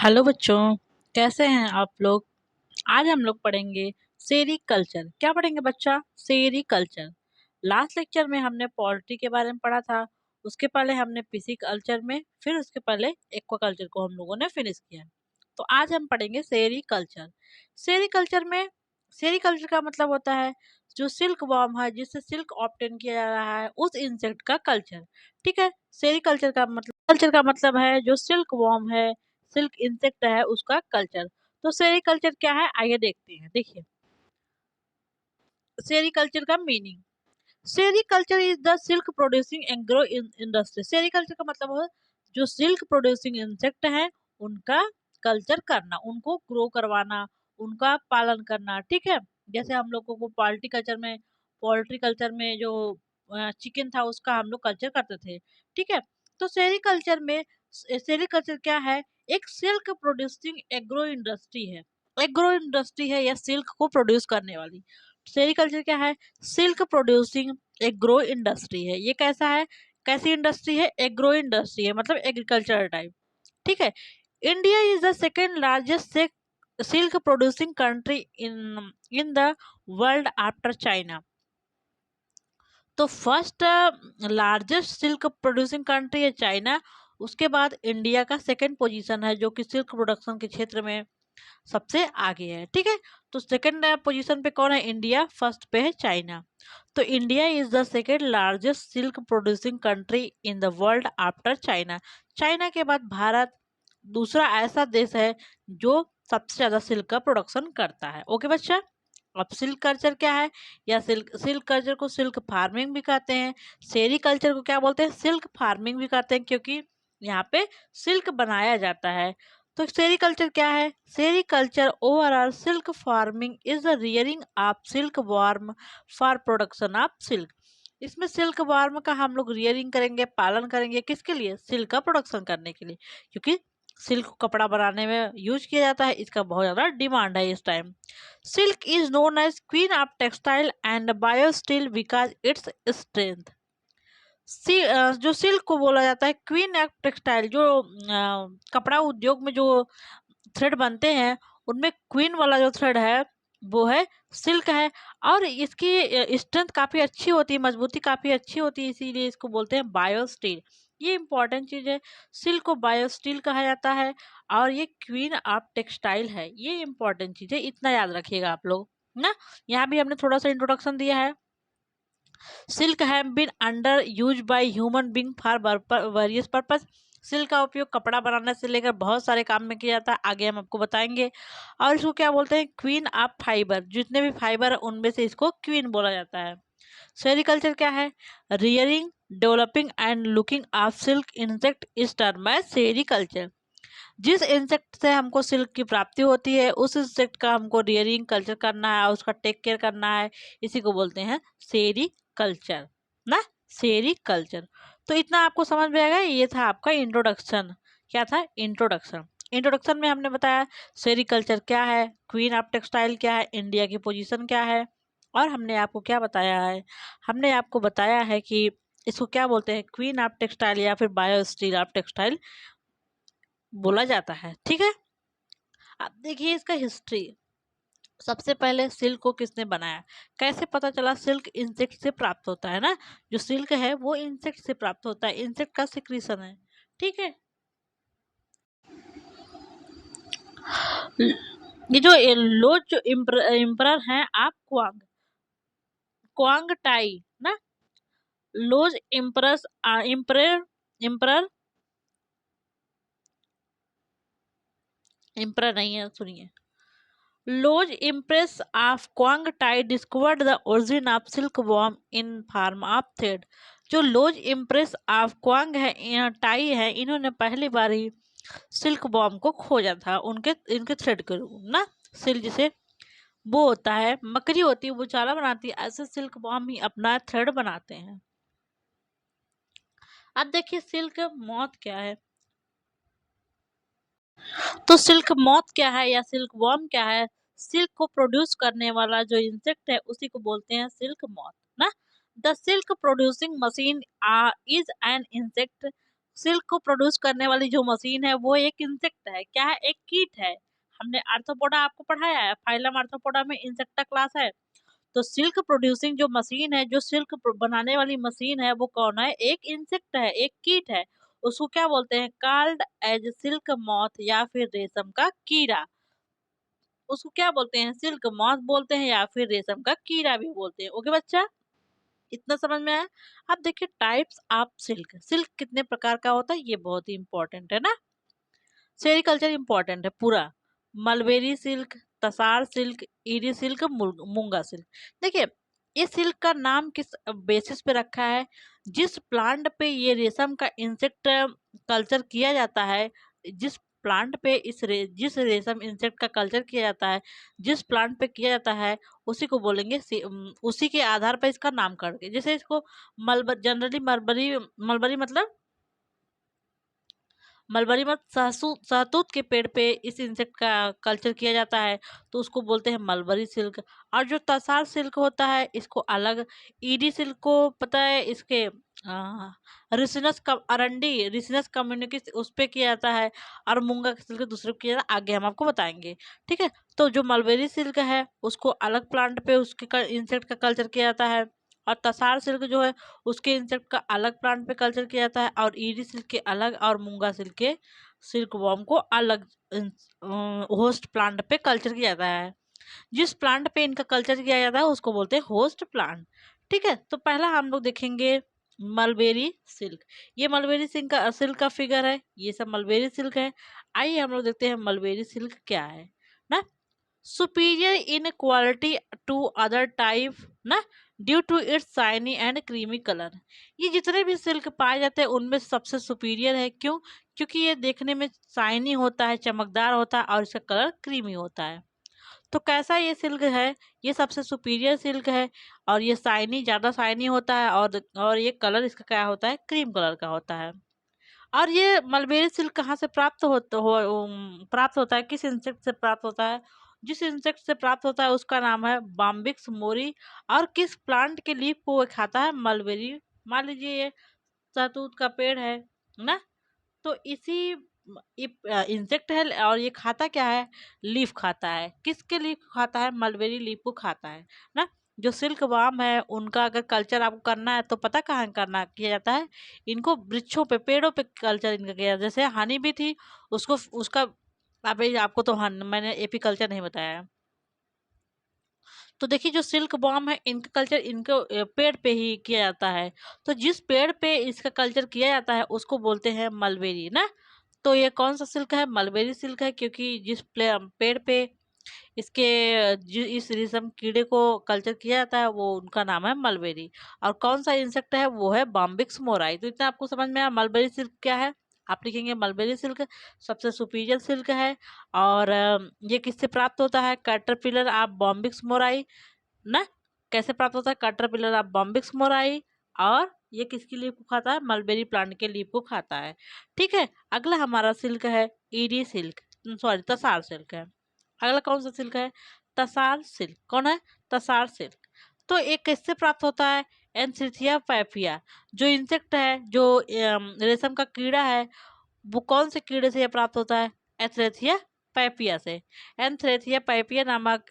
Hello बच्चों, कैसे हैं आप लोग। आज हम लोग पढ़ेंगे सेरीकल्चर। क्या पढ़ेंगे बच्चा? सेरीकल्चर। लास्ट लेक्चर में हमने पोल्ट्री के बारे में पढ़ा था। उसके पहले हमने पिसीकल्चर में, फिर उसके पहले एक्वाकल्चर को हम लोगों ने फिनिश किया। तो आज हम पढ़ेंगे सेरीकल्चर। सेरीकल्चर में, सेरीकल्चर का मतलब होता है जो सिल्क वॉर्म है, जिससे सिल्क ऑब्टेन किया जा रहा है, उस इंसेक्ट का कल्चर। ठीक है। सेरीकल्चर का मतलब है जो सिल्क वॉर्म है, सिल्क इंसेक्ट है, उसका कल्चर। तो सेरीकल्चर क्या है, आइए देखते हैं। देखिए, सेरीकल्चर का meaning. Sericulture is the silk producing agro industry. Sericulture का मतलब है जो सिल्क प्रोड्यूसिंग इंसेक्ट है उनका कल्चर करना, उनको ग्रो करवाना, उनका पालन करना। ठीक है। जैसे हम लोगों को पोल्ट्री कल्चर में जो चिकन था उसका हम लोग कल्चर करते थे। ठीक है। तो सेरीकल्चर क्या है? एक सिल्क प्रोड्यूसिंग एग्रो इंडस्ट्री है या सिल्क को प्रोड्यूस करने वाली। सेरीकल्चर क्या है? सिल्क प्रोड्यूसिंग एग्रो इंडस्ट्री है। ये कैसा है? कैसी इंडस्ट्री है? एग्रो इंडस्ट्री है, मतलब एग्रीकल्चर टाइप। ठीक है। India is the second largest silk producing country in in the world after China. तो first largest silk producing country है चाइना। उसके बाद इंडिया का सेकेंड पोजीशन है, जो कि सिल्क प्रोडक्शन के क्षेत्र में सबसे आगे है। ठीक है। तो सेकंड पोजीशन पे कौन है? इंडिया। फर्स्ट पे है चाइना। तो India is the second largest silk producing country in the world after China. China के बाद भारत दूसरा ऐसा देश है जो सबसे ज्यादा सिल्क का प्रोडक्शन करता है। ओके बच्चा। अब सिल्क कल्चर क्या है? या सिल्क सिल्क कल्चर को सिल्क फार्मिंग भी कहते हैं। सेरी कल्चर को क्या बोलते हैं? सिल्क फार्मिंग भी कहते हैं, क्योंकि यहाँ पे सिल्क बनाया जाता है। तो सेरीकल्चर क्या है? Sericulture overall silk farming is the rearing of silk warm for production of silk. इसमें सिल्क वार्म का हम लोग रियरिंग करेंगे, पालन करेंगे, किसके लिए? सिल्क का प्रोडक्शन करने के लिए, क्योंकि सिल्क को कपड़ा बनाने में यूज किया जाता है, इसका बहुत ज्यादा डिमांड है इस time. Silk is known as queen of textile and biosteel because its strength. जो सिल्क को बोला जाता है क्वीन ऑफ टेक्सटाइल, जो कपड़ा उद्योग में जो थ्रेड बनते हैं उनमें क्वीन वाला जो थ्रेड है वो है सिल्क है। और इसकी स्ट्रेंथ काफी अच्छी होती है, मजबूती काफी अच्छी होती है, इसीलिए इसको बोलते हैं बायोस्टील। ये इंपॉर्टेंट चीज है। सिल्क को बायोस्टील कहा जाता है और ये क्वीन ऑफ टेक्सटाइल है। ये इंपॉर्टेंट चीज है, इतना याद रखिएगा आप लोग ना। यहाँ भी हमने थोड़ा सा इंट्रोडक्शन दिया है। Silk have been under use by human being for various purpose. Silk का उपयोग कपड़ा बनाने से लेकर बहुत सारे काम में किया जाता है, आगे हम आपको बताएंगे। और इसको क्या बोलते हैं? Queen of fibre. जितने भी फाइबर है उनमें से इसको क्वीन बोला जाता है। सेरिकल्चर क्या है? Rearing, developing and looking of silk insect is term as sericulture. जिस इंसेक्ट से हमको सिल्क की प्राप्ति होती है उस इंसेक्ट का हमको रियरिंग कल्चर करना है, उसका टेक केयर करना है, इसी को बोलते हैं सेरी कल्चर ना। सेरी कल्चर। तो इतना आपको समझ में आएगा। ये था आपका इंट्रोडक्शन। क्या था? इंट्रोडक्शन। इंट्रोडक्शन में हमने बताया सेरी कल्चर क्या है, क्वीन ऑफ टेक्सटाइल क्या है, इंडिया की पोजीशन क्या है, और हमने आपको क्या बताया है? हमने आपको बताया है कि इसको क्या बोलते हैं? क्वीन ऑफ टेक्सटाइल या फिर बायो स्टील ऑफ टेक्सटाइल बोला जाता है। ठीक है। अब देखिए इसका हिस्ट्री। सबसे पहले सिल्क को किसने बनाया? कैसे पता चला? सिल्क इंसेक्ट से प्राप्त होता है ना। जो सिल्क है वो इंसेक्ट से प्राप्त होता है, इंसेक्ट का सिक्रीशन है। ठीक है। ये जो लोज जो इम्परर हैं आप क्वांग क्वांग टाई ना। लोज इम्परस इम्परर इम्परर इम्परर नहीं है, सुनिए। Lodge Empress of Quang Tai discovered the origin of silkworm in form of thread। जो लोज इम्प्रेस ऑफ क्वांग है, टाई है, इन्होंने पहली बार ही सिल्क वॉर्म को खोजा था उनके इनके थ्रेड के रूप में ना। सिल्क जिसे वो होता है, मकड़ी होती है, वो जाला बनाती है, ऐसे सिल्क वॉर्म ही अपना थ्रेड बनाते हैं। अब देखिए सिल्क मॉथ क्या है। तो सिल्क मॉथ क्या है या सिल्क वॉर्म क्या है? सिल्क को प्रोड्यूस करने वाला जो इंसेक्ट है उसी को बोलते हैं सिल्क मॉथ ना। The silk producing machine is an insect silk को प्रोड्यूस करने वाली जो मशीन है वो एक इंसेक्ट है, क्या है, एक कीट है। हमने आर्थ्रोपोडा आपको पढ़ाया है, फाइलम आर्थ्रोपोडा में इंसेक्टा क्लास है। तो सिल्क प्रोड्यूसिंग जो मशीन है, जो सिल्क बनाने वाली मशीन है, वो कौन है, एक इंसेक्ट है, एक कीट है। उसको क्या बोलते हैं, कॉल्ड एज सिल्क मॉथ या फिर रेशम का कीड़ा। उसको क्या बोलते हैं, सिल्क मॉथ बोलते हैं या फिर रेशम का कीड़ा भी बोलते हैं। ओके बच्चा, इतना समझ में आया। अब देखिए टाइप्स ऑफ सिल्क, सिल्क कितने प्रकार का होता है ये बहुत ही इंपॉर्टेंट है ना। सेरिकल्चर इंपॉर्टेंट है पूरा। Mulberry silk, tasar silk, eerie silk, मूंगा सिल्क। देखिए ये सिल्क का नाम किस बेसिस पे रखा है, जिस प्लांट पे ये रेशम का इंसेक्ट कल्चर किया जाता है, जिस प्लांट पे जिस रेशम इंसेक्ट का कल्चर किया जाता है, जिस प्लांट पे किया जाता है, उसी को बोलेंगे उसी के आधार पर इसका नाम करके। जैसे इसको जनरली मलबरी, मलबरी मतलब मलबरी मत सहतूत के पेड़ पे इस इंसेक्ट का कल्चर किया जाता है, तो उसको बोलते हैं मलबरी सिल्क। और जो तसार सिल्क होता है इसको अलग, ईडी सिल्क को पता है इसके रिसिनस अरंडी, रिसिनस कम्युनिटी उस पे किया जाता है। और मूंगा सिल्क दूसरे पे किया जाता है, आगे हम आपको बताएंगे। ठीक है, तो जो मलबेरी सिल्क है उसको अलग प्लांट पे उसके इंसेक्ट का कल्चर किया जाता है। और तसार सिल्क जो है उसके इंसेक्ट का अलग प्लांट पे कल्चर किया जाता है। और ईडी सिल्क के अलग, और मूंगा सिल्क के सिल्क वॉर्म को अलग होस्ट प्लांट पे कल्चर किया जाता है। जिस प्लांट पे इनका कल्चर किया जाता है उसको बोलते हैं होस्ट प्लांट। ठीक है, तो पहला हम लोग देखेंगे मलबेरी सिल्क। ये मलबेरी सिल्क का फिगर है, ये सब मलबेरी सिल्क है। आइए हम लोग देखते हैं मलबेरी सिल्क क्या है ना। Superior in quality to other type ना, due to its shiny and creamy colour. ये जितने भी सिल्क पाए जाते हैं उनमें सबसे सुपीरियर है, क्यों, क्योंकि ये देखने में शाइनी होता है, चमकदार होता है, और इसका कलर क्रीमी होता है। तो कैसा ये सिल्क है, ये सबसे सुपीरियर सिल्क है। और ये शाइनी, ज़्यादा शाइनी होता है, और ये कलर इसका क्या होता है, क्रीम कलर का होता है। और ये मलबेरी सिल्क कहाँ से प्राप्त होता है, किस इंसेक्ट से प्राप्त होता है, जिस इंसेक्ट से प्राप्त होता है उसका नाम है बॉम्बिक्स मोरी। और किस प्लांट के लीफ को वो खाता है, मलबेरी। मान लीजिए ये शहतूत का पेड़ है ना, तो इसी इंसेक्ट है, और ये खाता क्या है, लीफ खाता है। किसके लीफ खाता है, मलबेरी लीफ को खाता है ना। जो सिल्क वार्म है उनका अगर कल्चर आपको करना है तो पता कहाँ करना किया जाता है, इनको वृक्षों पे, पेड़ों पे कल्चर इनका किया जाता है। जैसे हनी भी थी, उसको उसका अभी आपको तो मैंने एपी कल्चर नहीं बताया है। तो देखिए जो सिल्क बॉम है इनका कल्चर इनको पेड़ पे ही किया जाता है। तो जिस पेड़ पे इसका कल्चर किया जाता है उसको बोलते हैं मलबेरी ना। तो ये कौन सा सिल्क है, मलबेरी सिल्क है, क्योंकि जिस पेड़ पे इसके इस रेशम कीड़े को कल्चर किया जाता है वो उनका नाम है मलबेरी। और कौन सा इंसेक्ट है वो है बॉम्बिक्स मोराई। तो इतना आपको समझ में आया मलबेरी सिल्क क्या है। आप लिखेंगे मलबेरी सिल्क सबसे सुपीरियर सिल्क है। और ये किससे प्राप्त होता है, कैटरपिलर ऑफ बॉम्बिक्स मोराई ना। कैसे प्राप्त होता है, कैटरपिलर ऑफ बॉम्बिक्स मोराई। और ये किसकी लीफ को खाता है, मलबेरी प्लांट के लीफ को खाता है। ठीक है, अगला हमारा सिल्क है ED silk, sorry tasar silk है। अगला कौन सा सिल्क है, तसार सिल्क। कौन है, तसार सिल्क। तो एक किससे प्राप्त होता है, एंथ्रेसिया पैपिया। जो इंसेक्ट है, जो रेशम का कीड़ा है, वो कौन से कीड़े से ये प्राप्त होता है, एंथ्रेसिया पैपिया से। एंथ्रेसिया पैपिया नामक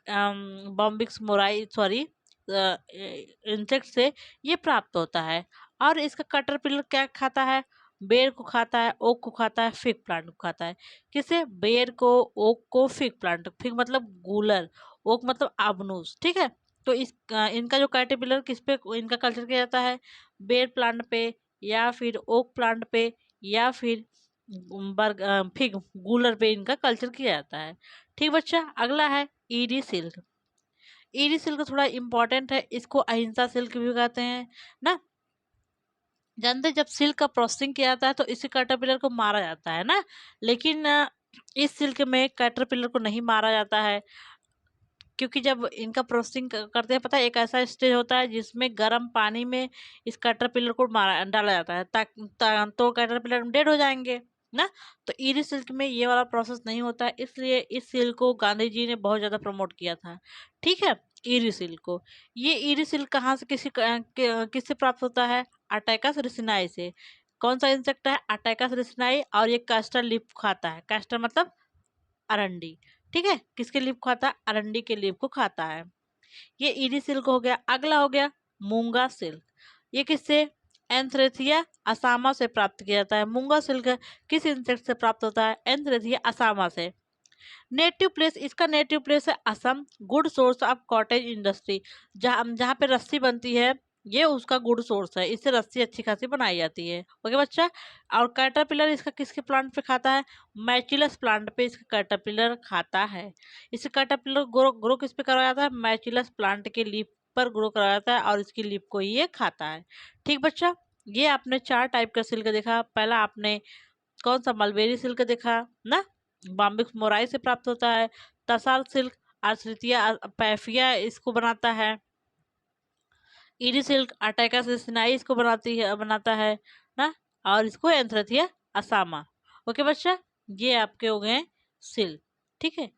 बॉम्बिक्स मोराई, सॉरी, इंसेक्ट से ये प्राप्त होता है। और इसका कैटरपिलर क्या खाता है, बेर को खाता है, ओक को खाता है, फिग प्लांट को खाता है। किसे, बेर को, ओक को, फिग प्लांट। फिग मतलब गूलर, ओक मतलब आबनूस। ठीक है, तो इनका जो कैटरपिलर किस पे इनका कल्चर किया जाता है, बेर प्लांट पे, या फिर ओक प्लांट पे, या फिर फिग गूलर पे इनका कल्चर किया जाता है। ठीक बच्चा, अगला है ईडी सिल्क। ईडी सिल्क थोड़ा इंपॉर्टेंट है, इसको अहिंसा सिल्क भी कहते हैं ना। जानते हैं, जब सिल्क का प्रोसेसिंग किया जाता है तो इसी कैटरपिलर को मारा जाता है ना। लेकिन इस सिल्क में कैटरपिलर को नहीं मारा जाता है, क्योंकि जब इनका प्रोसेसिंग करते हैं, पता है एक ऐसा स्टेज होता है जिसमें गर्म पानी में इस कैटरपिलर को मारा डाला जाता है, तो कैटरपिलर डेड हो जाएंगे ना। तो ईरी सिल्क में ये वाला प्रोसेस नहीं होता है, इसलिए इस सिल्क को गांधी जी ने बहुत ज़्यादा प्रमोट किया था। ठीक है, ईरी सिल्क को। ये ईरी सिल्क कहाँ से किससे प्राप्त होता है, अटैकस रिसिनाई से। कौन सा इंसेक्ट है? अटैकस रिसिनाई, और ये कैस्टर लीफ खाता है। कैस्टर मतलब अरंडी, ठीक है। किसके लीफ खाता है? अरंडी के लीफ को खाता है। ये ईडी सिल्क हो गया। अगला हो गया मूंगा सिल्क। ये किससे? एंथ्रेसिया असामा से प्राप्त किया जाता है। मूंगा सिल्क किस इंसेक्ट से प्राप्त होता है? एंथ्रेसिया असामा से। नेटिव प्लेस, इसका नेटिव प्लेस है Assam. Good source of cottage industry, जहाँ जहाँ पे रस्सी बनती है, ये उसका गुड सोर्स है। इससे रस्सी अच्छी खासी बनाई जाती है। ओके बच्चा। और कैटरपिलर इसका किसके प्लांट पे खाता है? मैचिलस प्लांट पे इसका कैटरपिलर खाता है। इसे कैटरपिलर ग्रो ग्रो किस पे कराया जाता है? मैचिलस प्लांट के लीफ पर ग्रो कराया जाता है, और इसकी लीफ को ही ये खाता है। ठीक बच्चा। ये आपने 4 टाइप का सिल्क देखा। पहला आपने कौन सा? मलबेरी सिल्क देखा ना, बॉम्बिक्स मोराई से प्राप्त होता है। तसार सिल्क आश्रितिया पैफिया इसको बनाता है। ईरी सिल्क अटैका सिनाई इसको बनाता है ना, और इसको एंथ्रेसिया असामा। ओके बच्चा, ये आपके हो गए सिल्क। ठीक है।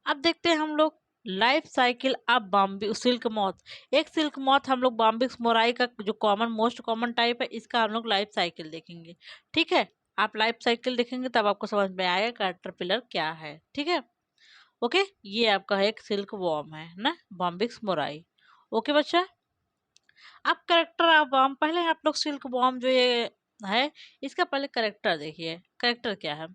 अब देखते हैं हम लोग life cycle of Bombay silk moth. एक सिल्क मॉथ हम लोग बॉम्बिक्स मोराई का जो कॉमन मोस्ट कॉमन टाइप है, इसका हम लोग लाइफ साइकिल देखेंगे। ठीक है। आप लाइफ साइकिल देखेंगे तब आपको समझ में आएगा कैटरपिलर क्या है। ठीक है। ओके। ये आपका एक सिल्क वॉर्म है ना, बॉम्बिक्स मोराई। ओके बच्चा। अब करेक्टर ऑफ वॉर्म, पहले आप लोग सिल्क वॉर्म जो ये है, इसका पहले करेक्टर देखिए। करेक्टर क्या है?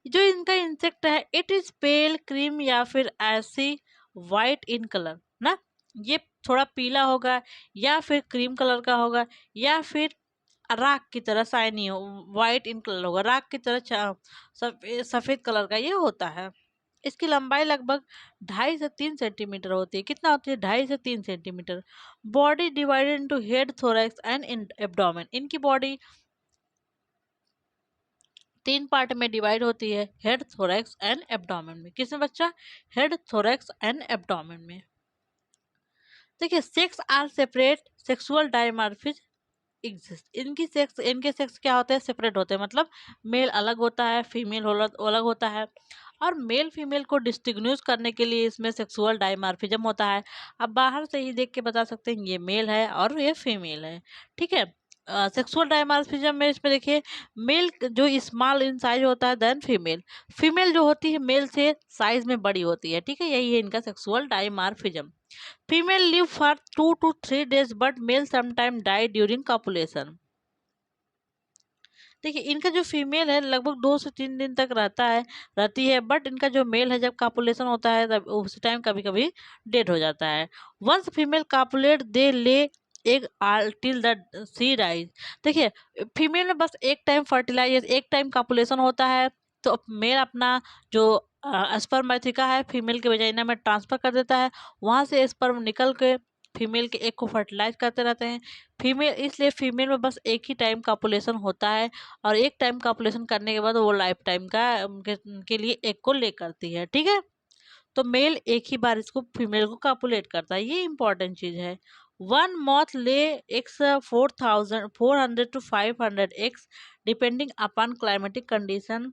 जो इनका इंसेक्ट है, इट इज पेल क्रीम या फिर ऐसी वाइट इन कलर ना। ये थोड़ा पीला होगा, या फिर क्रीम कलर का होगा, या फिर राख की तरह शाइनी हो, वाइट इन कलर होगा, राख की तरह सफेद कलर का ये होता है। इसकी लंबाई लगभग 2.5 से 3 सेंटीमीटर होती है। कितना होती है? 2.5 से 3 centimetre. Body divided into head, thorax and abdomen. इनकी बॉडी 3 पार्ट में डिवाइड होती है, हेड, थोरैक्स एंड एब्डोमेन में। किसमें बच्चा? हेड, थोरैक्स एंड एब्डोमेन में। देखिए, sex are separate, sexual dimorphism exist. इनके सेक्स क्या होते हैं? सेपरेट होते हैं, मतलब मेल अलग होता है, फीमेल अलग होता है। और मेल फीमेल को डिस्टिंग्विश करने के लिए इसमें सेक्सुअल डायमॉर्फिज्म होता है। अब बाहर से ही देख के बता सकते हैं ये मेल है और ये फीमेल है। ठीक है। सेक्सुअल डायमॉर्फिज्म में इसमें देखिए, मेल जो स्मॉल इन साइज होता है देन फीमेल। फीमेल जो होती है मेल से साइज में बड़ी होती है। ठीक है। यही है इनका sexual dimorphism. Female live for 2 to 3 days but male sometime die during copulation. देखिए, इनका जो फीमेल है लगभग 2 से 3 दिन तक रहती है, बट इनका जो मेल है जब कॉपुलेशन होता है तब उस टाइम कभी कभी डेड हो जाता है। Once female copulate they lay egg till the sea rise. देखिए, फीमेल में बस एक टाइम फर्टिलाइज, एक टाइम कॉपुलेशन होता है, तो मेल अपना जो स्पर्मेटिका है फीमेल के वजाइना में ट्रांसफर कर देता है। वहाँ से स्पर्म निकल के फीमेल के एग को फर्टिलाइज करते रहते हैं। फीमेल, इसलिए फीमेल में बस एक ही टाइम कॉपुलेशन होता है, और एक टाइम कॉपुलेशन करने के बाद वो लाइफ टाइम के लिए एग को ले करती है। ठीक है। तो मेल एक ही बार इसको फीमेल को कॉपुलेट करता है, ये इंपॉर्टेंट चीज है। वन मॉथ ले x 400 to 500 eggs depending upon climatic condition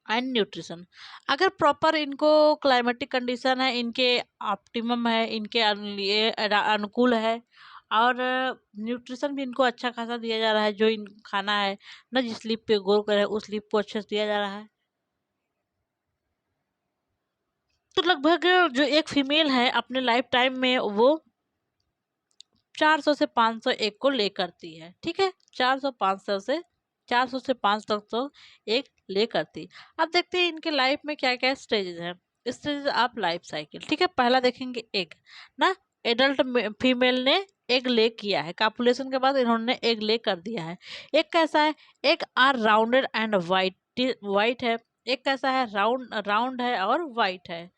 and nutrition. अगर प्रॉपर इनको क्लाइमेटिक कंडीशन है, इनके ऑप्टिमम है, इनके लिए अनुकूल है, और न्यूट्रिशन भी इनको अच्छा खासा दिया जा रहा है, जो इन खाना है ना, जिस लीप पे ग्रो करे उस लीप को अच्छे से दिया जा रहा है, तो लगभग जो एक फीमेल है अपने लाइफ टाइम में वो 400 से 500 एग को ले करती है। ठीक है। 400 से 500 तक तो एक ले करती। अब देखते हैं इनके लाइफ में क्या क्या स्टेजेस हैं। Stages of life cycle. ठीक है। पहला देखेंगे एग ना। एडल्ट फीमेल ने एग ले किया है, कॉपुलेशन के बाद इन्होंने एग ले कर दिया है। एक कैसा है? Egg are rounded and white white है। एक कैसा है? राउंड राउंड है और वाइट है।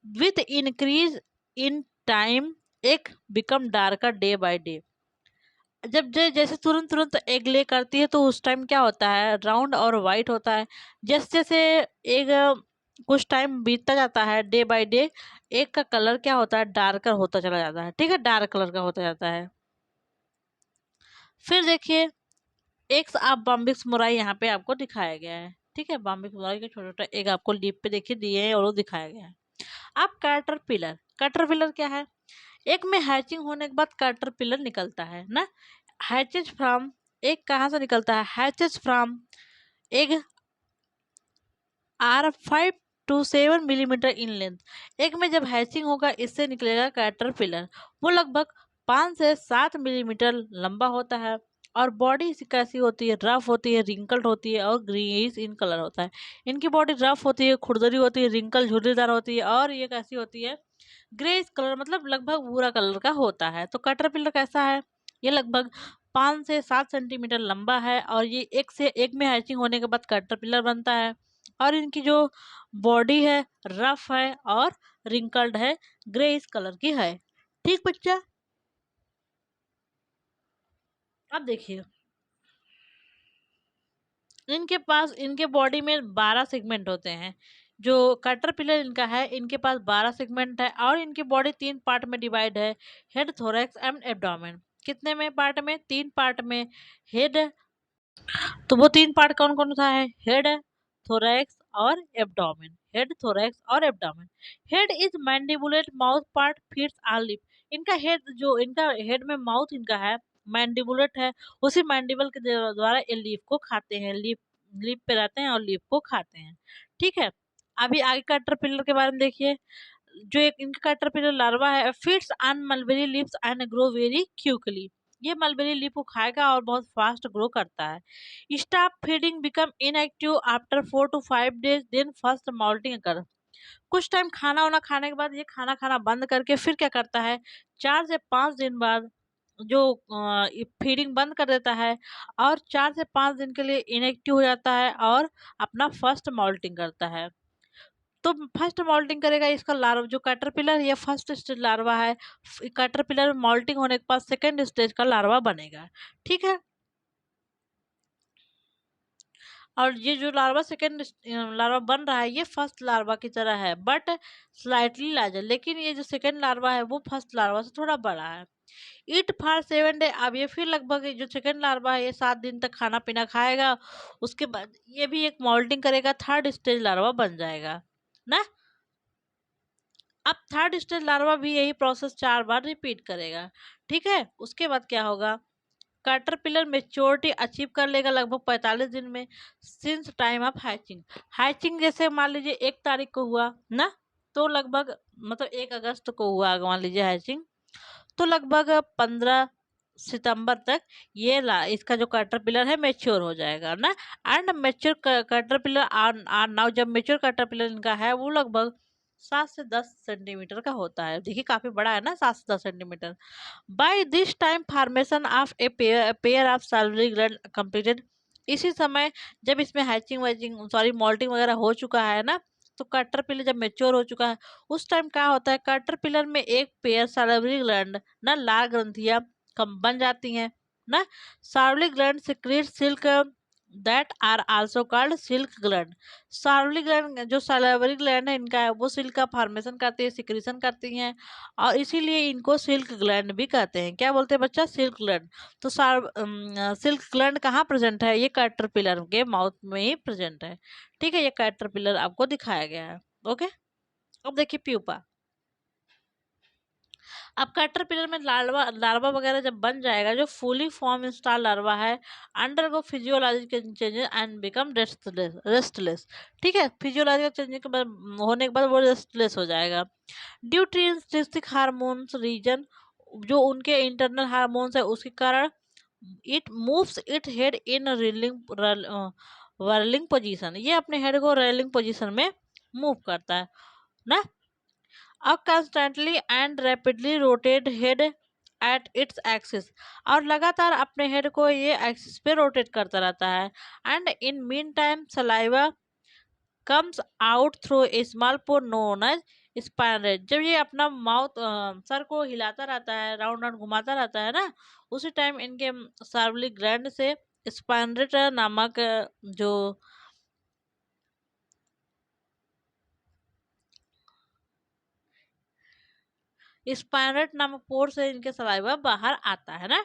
With increase in time egg become darker day by day. जब जैसे तुरंत तुरंत एग ले करती है तो उस टाइम क्या होता है? राउंड और वाइट होता है। जैसे जैसे एग कुछ टाइम बीतता जाता है, डे बाय डे एग का कलर क्या होता है? डार्कर होता चला जाता है। ठीक है। डार्क कलर का होता जाता है। फिर देखिए, एग्स ऑफ बॉम्बिक्स मोराई यहाँ पे आपको दिखाया गया है। ठीक है। बॉम्बिक्स मोराई का छोटा छोटा एग आपको लीप पे देखिए दिए हैं और वो दिखाया गया है। अब कैटरपिलर। कैटरपिलर क्या है? एक में हैचिंग होने के बाद कैटरपिलर निकलता है ना। हैचेज फ्रॉम, एग कहाँ से निकलता है? Hatches from egg are 5 to 7 millimetre in length. Egg में जब हैचिंग होगा इससे निकलेगा कैटरपिलर। वो लगभग 5 से 7 मिलीमीटर लंबा होता है और बॉडी इसकी कैसी होती है? रफ होती है, रिंकल्ड होती है और ग्रीनिश इन कलर होता है। इनकी बॉडी रफ होती है, खुरदरी होती है, रिंकल झुर्रीदार होती है और ये कैसी होती है? ग्रे कलर, मतलब लगभग भूरा कलर का होता है। तो कैटरपिलर कैसा है? ये लगभग 5 से 7 सेंटीमीटर लंबा है और ये एक में हैचिंग होने के बाद कैटरपिलर बनता है। और इनकी जो बॉडी है रफ है और रिंकल्ड है, ग्रे इस कलर की है। ठीक बच्चा, अब देखिए इनके बॉडी में 12 सेगमेंट होते हैं। जो कैटरपिलर इनका है, इनके पास 12 सेगमेंट है और इनकी बॉडी 3 पार्ट में डिवाइड है, हेड, थोरैक्स एंड एब्डोमेन। कितने में पार्ट में? 3 पार्ट में। हेड, तो वो 3 पार्ट कौन कौन सा है? हेड, थोरैक्स और एब्डोमेन। हेड, थोरैक्स और abdomen. Head is mandibulate mouth part feeds on leaf. इनका हेड, जो इनका हेड में माउथ इनका है मैंडिबुलेट है, उसी मैंडिबल के द्वारा ये लीफ को खाते हैं। लीफ लीफ पे रहते हैं और लीफ को खाते हैं। ठीक है, अभी आगे कैटरपिलर के बारे में देखिए। जो एक इनका कैटरपिलर लार्वा है, feeds on mulberry leaves and grow very quickly. ये मलबेरी लीफ को खाएगा और बहुत फास्ट ग्रो करता है। Stop feeding become inactive after 4 to 5 days, then first moulting कर। कुछ टाइम खाना वाना खाने के बाद ये खाना खाना बंद करके फिर क्या करता है? 4 से 5 दिन बाद जो फीडिंग बंद कर देता है और 4 से 5 दिन के लिए इनएक्टिव हो जाता है और अपना फर्स्ट मॉल्टिंग करता है। तो फर्स्ट मॉल्टिंग करेगा इसका लार्वा, जो कैटरपिलर ये फर्स्ट स्टेज लार्वा है। कैटरपिलर मॉल्टिंग होने के बाद सेकेंड स्टेज का लार्वा बनेगा। ठीक है, और ये जो लार्वा सेकेंड लार्वा बन रहा है ये फर्स्ट लार्वा की तरह है बट स्लाइटली लार्जर। लेकिन ये जो सेकेंड लार्वा है वो फर्स्ट लार्वा से थोड़ा बड़ा है। ईट फॉर 7 डे, अब ये फिर लगभग जो सेकेंड लार्वा है ये 7 दिन तक खाना पीना खाएगा। उसके बाद ये भी एक मॉल्टिंग करेगा, थर्ड स्टेज लार्वा बन जाएगा ना। अब थर्ड स्टेज लार्वा भी यही प्रोसेस 4 बार रिपीट करेगा। ठीक है, उसके बाद क्या होगा? कैटरपिलर मेच्योरिटी अचीव कर लेगा लगभग 45 दिन में since time of hatching. Hatching जैसे मान लीजिए 1 तारीख को हुआ ना, तो लगभग मतलब 1 अगस्त को हुआ मान लीजिए हैचिंग, तो लगभग 15 सितंबर तक ये इसका जो कैटरपिलर है मेच्योर हो जाएगा ना। And mature caterpillar are now, जब मेच्योर कैटरपिलर इनका है वो लगभग 7 से 10 सेंटीमीटर का होता है। देखिए काफी बड़ा है ना, 7 से 10 centimetre. By this time formation of a pair of salivary gland completed. इसी समय जब इसमें हैचिंग वैचिंग सॉरी मॉल्टिंग वगैरह हो चुका है ना, तो कैटरपिलर जब मेच्योर हो चुका है उस टाइम क्या होता है? कैटरपिलर में एक पेयर सैलरी ग्लैंड ना लाल ग्रंथियां कम बन जाती हैं ना। Salivary gland secrete silk that are also called silk gland. Salivary gland, जो सैलरी ग्लैंड है इनका है, वो सिल्क का फॉर्मेशन करती है, सिक्रीशन करती हैं और इसीलिए इनको सिल्क ग्लैंड भी कहते हैं। क्या बोलते हैं बच्चा? Silk gland. तो सिल्क ग्लैंड कहाँ प्रेजेंट है? ये कैटरपिलर के माउथ में ही प्रेजेंट है। ठीक है, ये कैटरपिलर आपको दिखाया गया है। ओके, अब देखिए प्यूपा। अब कैटरपिलर में लार्वा लार्वा वगैरह जब बन जाएगा, जो फुली फॉर्म इंस्टॉल लार्वा है undergo physiological changes and become restless. ठीक है, फिजियोलॉजिकल चेंजेस के बाद होने के बाद वो रेस्टलेस हो जाएगा। Due to intrinsic hormones reason, जो उनके इंटरनल हार्मोन्स है उसके कारण it moves it head in whirling position. ये अपने हेड को रेलिंग पोजीशन में मूव करता है ना। अब constantly and rapidly rotate head at its axis, और लगातार अपने हेड को ये एक्सिस पे रोटेट करता रहता है। And in mean time saliva comes out through a small pore known as spinneret. जब ये अपना माउथ सर को हिलाता रहता है, राउंड राउंड घुमाता रहता है ना, उसी टाइम इनके सार्वली ग्लैंड से स्पाइनरेट नामक जो स्पाइनरेट नामक पोर से इनके सलाइवा बाहर आता है ना।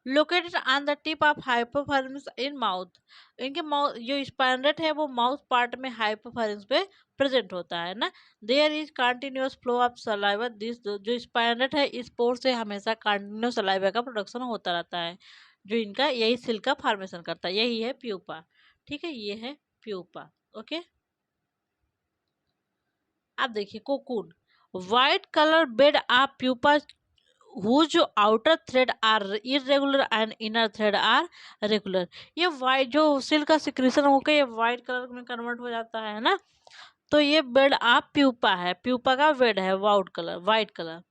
Located on the tip of hypopharynx in mouth. इनके माउथ जो स्पाइनरेट है वो माउथ पार्ट में हाइपोफाइलम्स पे प्रेजेंट होता है ना। There is continuous flow of saliva, this जो स्पाइनरेट है इस पोर से हमेशा कंटिन्यूअस सलाइवा का प्रोडक्शन होता रहता है, जो इनका यही सिल्क का फॉर्मेशन करता है, यही है प्यूपा। ठीक है, ये है प्यूपा। ओके, अब देखिए cocoon, white colour bed of pupa whose outer thread are irregular and inner thread are regular। ये वाइट जो सिल्क का सिक्रीशन होकर ये वाइट कलर में कन्वर्ट हो जाता है ना, तो ये बेड ऑफ प्यूपा है, प्यूपा का बेड है white colour.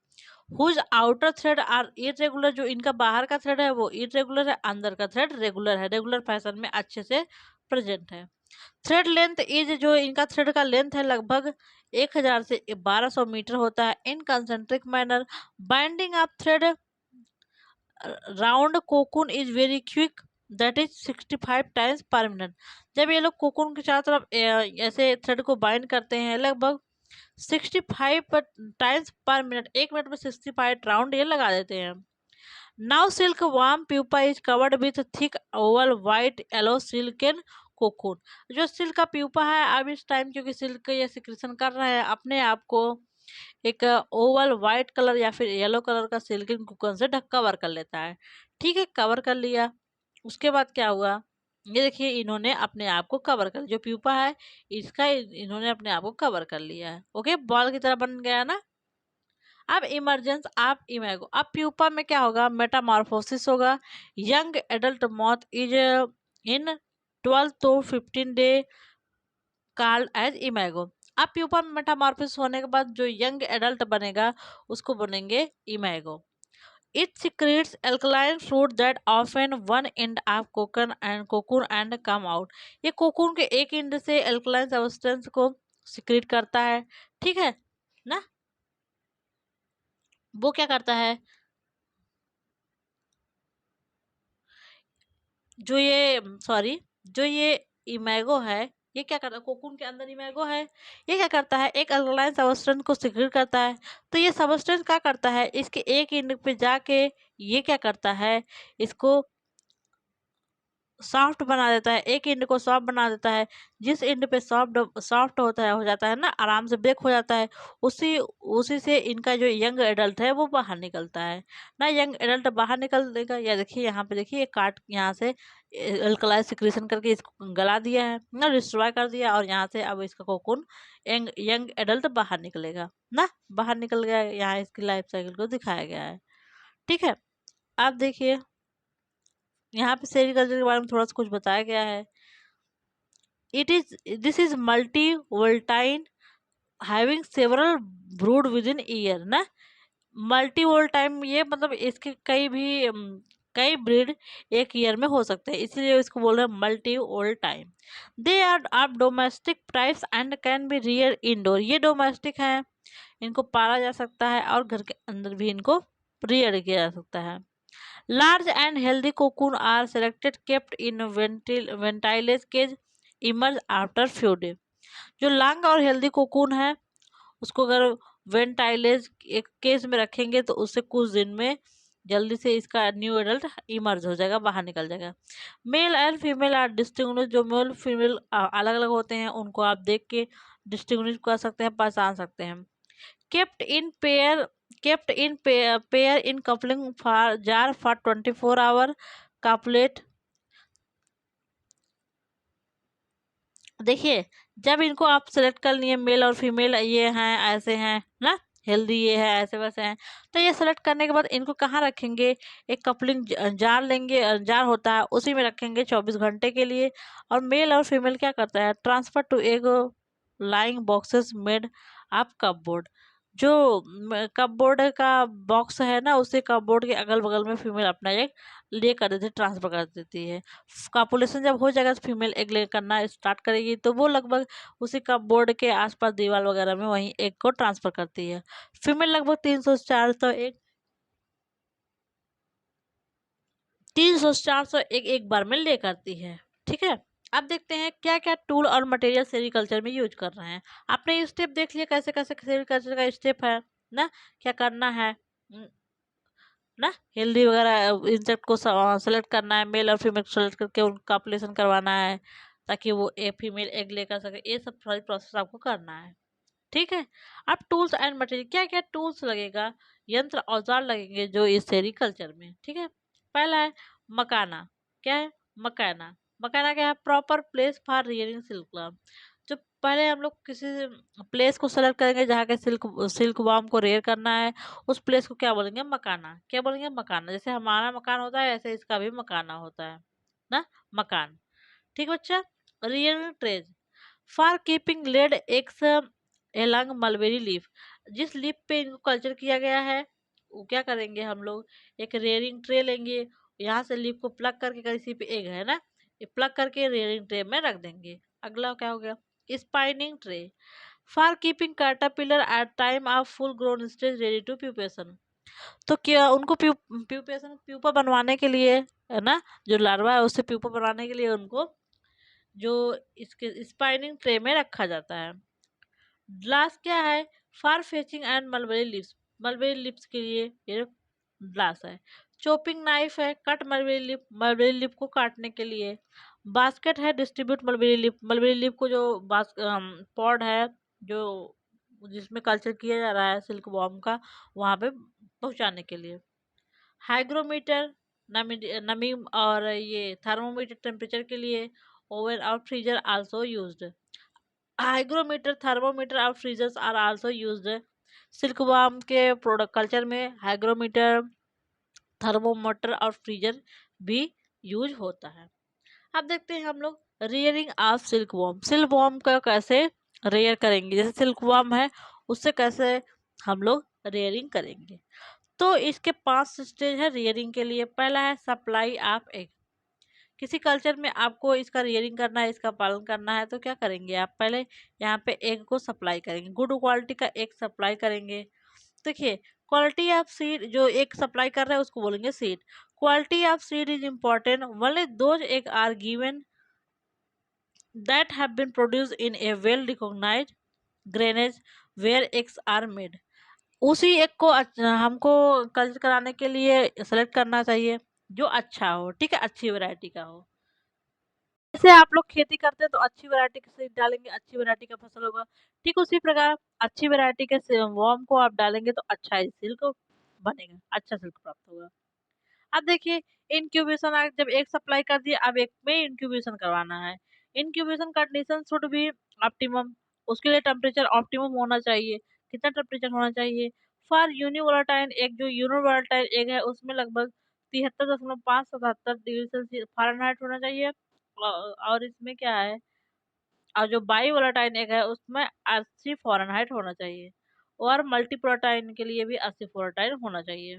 Whose outer thread are irregular, जो इनका बाहर का थ्रेड है वो इरेगुलर है, अंदर का थ्रेड रेगुलर है, रेगुलर फैशन में अच्छे से प्रेजेंट है। थ्रेड लेंथ इज, जो इनका थ्रेड का लेंथ है लगभग 1000 से 1200 मीटर होता है। In concentric manner binding of thread round cocoon is very quick, that is 65 times per minute. जब ये लोग कोकून के चारों तरफ ऐसे थ्रेड को बाइंड करते हैं लगभग 65 टाइम्स पर मिनट, 1 मिनट में 65 राउंड ये लगा देते हैं। Now silk warm pupa is covered with thick Oval white yellow silken cocoon. जो सिल्क का प्यूपा है अब इस टाइम क्योंकि सिल्क ये सिक्रेशन कर रहा है अपने आप को एक ओवल वाइट कलर या फिर येलो कलर का सिल्किन कोकून से ढक कवर कर लेता है। ठीक है, कवर कर लिया। उसके बाद क्या हुआ, ये देखिए इन्होंने अपने आप को कवर कर, जो प्यूपा है इसका इन्होंने अपने आप को कवर कर लिया है। ओके, बॉल की तरह बन गया ना। अब इमरजेंस ऑफ इमेगो, अब प्यूपा में क्या होगा, मेटामॉर्फोसिस होगा। Young adult moth is in 12 to 15 day called as imago. अब प्यूपा में मेटामॉर्फोसिस होने के बाद जो यंग एडल्ट बनेगा उसको बनेंगे imago. It secretes alkaline fluid that often one end of cocoon and come out। ये कोकून के एक एंड से एल्कलाइन सब्सटेंस को सिक्रीट करता है। ठीक है ना, वो क्या करता है, जो ये सॉरी जो ये इमेगो है ये क्या करता है, कोकून के अंदर इमेगो है, ये क्या करता है एक अल्कलाइन सब्सटेंस को सिक्रीट करता है। तो ये सब्सटेंस क्या करता है, इसके एक एंड पे जाके ये क्या करता है, इसको सॉफ्ट बना देता है, एक एंड को सॉफ्ट बना देता है। जिस एंड पे सॉफ्ट सॉफ्ट होता है हो जाता है ना, आराम से ब्रेक हो जाता है, उसी उसी से इनका जो यंग एडल्ट है वो बाहर निकलता है ना। यंग एडल्ट बाहर निकल देगा, या देखिए यहाँ पे देखिए काट यहाँ से अल्कलाइन सिक्रेशन करके इसको गला दिया है ना, डिस्ट्रॉय कर दिया, और यहाँ से अब इसका कोकून यंग यंग एडल्ट बाहर निकलेगा ना, बाहर निकल गया। यहाँ इसकी लाइफ साइकिल को दिखाया गया है। ठीक है, अब देखिए यहाँ पे सेरिकल्चर के बारे में थोड़ा सा कुछ बताया गया है। It is this is multivoltine having several brood within year ना। मल्टी वोल्टाइम ये मतलब इसके कई ब्रीड एक ईयर में हो सकते हैं, इसीलिए इसको बोल रहे हैं multivoltine. They are of domestic types and can be rear indoor. ये डोमेस्टिक है, इनको पाला जा सकता है और घर के अंदर भी इनको रियर किया जा सकता है। Large and healthy cocoon are selected, kept in ventilation cage, emerge after few days। जो लॉन्ग और हेल्दी कोकून है उसको अगर वेंटाइलेज एक केस में रखेंगे तो उससे कुछ दिन में जल्दी से इसका न्यू एडल्ट इमर्ज हो जाएगा, बाहर निकल जाएगा। Male and female are distinguish, जो मेल फीमेल अलग अलग होते हैं उनको आप देख के डिस्टिंग्विश कर सकते हैं, पहचान सकते हैं। kept in pair pair in coupling for jar for 24 hour copulate। देखिए जब इनको आप सेलेक्ट कर लिए मेल और फीमेल ये हैं ऐसे हैं ना, हेल्दी ये है ऐसे वैसे हैं, तो ये सेलेक्ट करने के बाद इनको कहाँ रखेंगे, एक कपलिंग जार लेंगे, जार होता है उसी में रखेंगे 24 घंटे के लिए। और मेल और फीमेल क्या करता है, ट्रांसफर टू एक लाइंग बॉक्सेस मेड आप कपबोर्ड। जो कपबोर्ड का बॉक्स है ना, उसे कपबोर्ड के अगल बगल में फीमेल अपना एक ले कर देती है, ट्रांसफर कर देती है। कॉपुलेशन जब हो जाएगा तो फीमेल एग ले करना स्टार्ट करेगी, तो वो लगभग उसी कपबोर्ड के आसपास दीवार वगैरह में वहीं एग को ट्रांसफर करती है। फीमेल लगभग 300 से 400 एक बार में ले करती है। ठीक है, अब देखते हैं क्या क्या टूल और मटेरियल सेरिकल्चर में यूज कर रहे हैं। आपने ये स्टेप देख लिया कैसे कैसे सेरिकल्चर का स्टेप है ना, क्या करना है। ना, हेल्दी वगैरह इंसेक्ट को सेलेक्ट करना है, मेल और फीमेल सेलेक्ट करके उनका पॉपुलेशन करवाना है ताकि वो फीमेल एग लेकर सके। ये सब सारी प्रोसेस आपको करना है, ठीक है। अब टूल्स एंड मटेरियल, क्या क्या टूल्स लगेगा, यंत्र औजार लगेंगे जो इस सेरिकल्चर में, ठीक है। पहला है मकाना। क्या है मकाना? मकाना क्या है? Proper place for rearing silk. जो पहले हम लोग किसी प्लेस को सेलेक्ट करेंगे जहाँ के सिल्क सिल्क वार्म को रेयर करना है, उस प्लेस को क्या बोलेंगे? मकाना। क्या बोलेंगे? मकाना। जैसे हमारा मकान होता है ऐसे इसका भी मकाना होता है ना, मकान, ठीक बच्चा। Rearing trays for keeping laid eggs along mulberry leaf. जिस लीफ पे इनको कल्चर किया गया है वो क्या करेंगे हम लोग, एक रेयरिंग ट्रे लेंगे, यहाँ से लीफ को प्लग करके, किसी पे एग है ना, ये प्लग करके रेयरिंग ट्रे में रख देंगे। अगला क्या हो गया? Spinning tray for keeping caterpillar at time of full grown stage ready to pupation. तो क्या उनको प्यूपेशन प्यूपा बनवाने के लिए, है ना, जो लार्वा है उससे प्यूपा बनाने के लिए उनको जो इसके स्पाइनिंग ट्रे में रखा जाता है। ग्लास क्या है? For fetching and mulberry leaves. Mulberry leaves के लिए ये ग्लास है। चॉपिंग नाइफ है, कट मलबेरी लिप को काटने के लिए। बास्केट है, डिस्ट्रीब्यूट मलबेरी लिप को जो पॉड है जो जिसमें कल्चर किया जा रहा है सिल्क वॉर्म का, वहां पे पहुंचाने के लिए। हाइग्रोमीटर, नमी और ये थर्मोमीटर टेम्परेचर के लिए। ओवन और freezer also used. Hygrometer, thermometer और freezers are also used. Silkworm के प्रोडक्ट कल्चर में हाइग्रोमीटर, थर्मोमीटर और फ्रीजर भी यूज होता है। अब देखते हैं हम लोग रेयरिंग ऑफ सिल्कवॉर्म। सिल्कवॉर्म का कैसे रेयर करेंगे, जैसे सिल्कवॉर्म है उससे कैसे हम लोग रेयरिंग करेंगे। तो इसके 5 स्टेज है रेयरिंग के लिए। पहला है सप्लाई ऑफ एग। किसी कल्चर में आपको इसका रियरिंग करना है, इसका पालन करना है, तो क्या करेंगे आप? पहले यहाँ पे एग को सप्लाई करेंगे, गुड क्वालिटी का एग सप्लाई करेंगे। देखिए, क्वालिटी ऑफ सीड, जो एग सप्लाई कर रहे हैं उसको बोलेंगे seed. Quality of seed is important, only those egg are given that have been produce in a well recognised grainage where eggs are made. उसी egg को हमको कल्चर कराने के लिए सेलेक्ट करना चाहिए जो अच्छा हो, ठीक है, अच्छी वैरायटी का हो। जैसे आप लोग खेती करते हैं तो अच्छी वैरायटी के सीड डालेंगे, अच्छी वैरायटी का फसल होगा। ठीक उसी प्रकार अच्छी वैरायटी के वॉर्म को आप डालेंगे तो अच्छा ही सिल्क बनेगा, अच्छा सिल्क प्राप्त होगा। अब देखिए, इंक्यूबेशन, आप जब एक सप्लाई कर दिए अब एक में इंक्यूबेशन करवाना है। Incubation condition should be optimum. उसके लिए टेम्परेचर ऑप्टिमम होना चाहिए। कितना टेम्परेचर होना चाहिए? फॉर यूनिवोलेटाइल एग, जो यूनिवोलेटाइल एग है उसमें लगभग 73.5 से 77 डिग्री सेल्सियस फ़ारेनहाइट होना चाहिए। और इसमें क्या है, और जो बाई वोलेटाइल एग है उसमें 80 फ़ारेनहाइट होना चाहिए। और मल्टी प्रोटाइन के लिए भी 80 फ़ारेनहाइट होना चाहिए।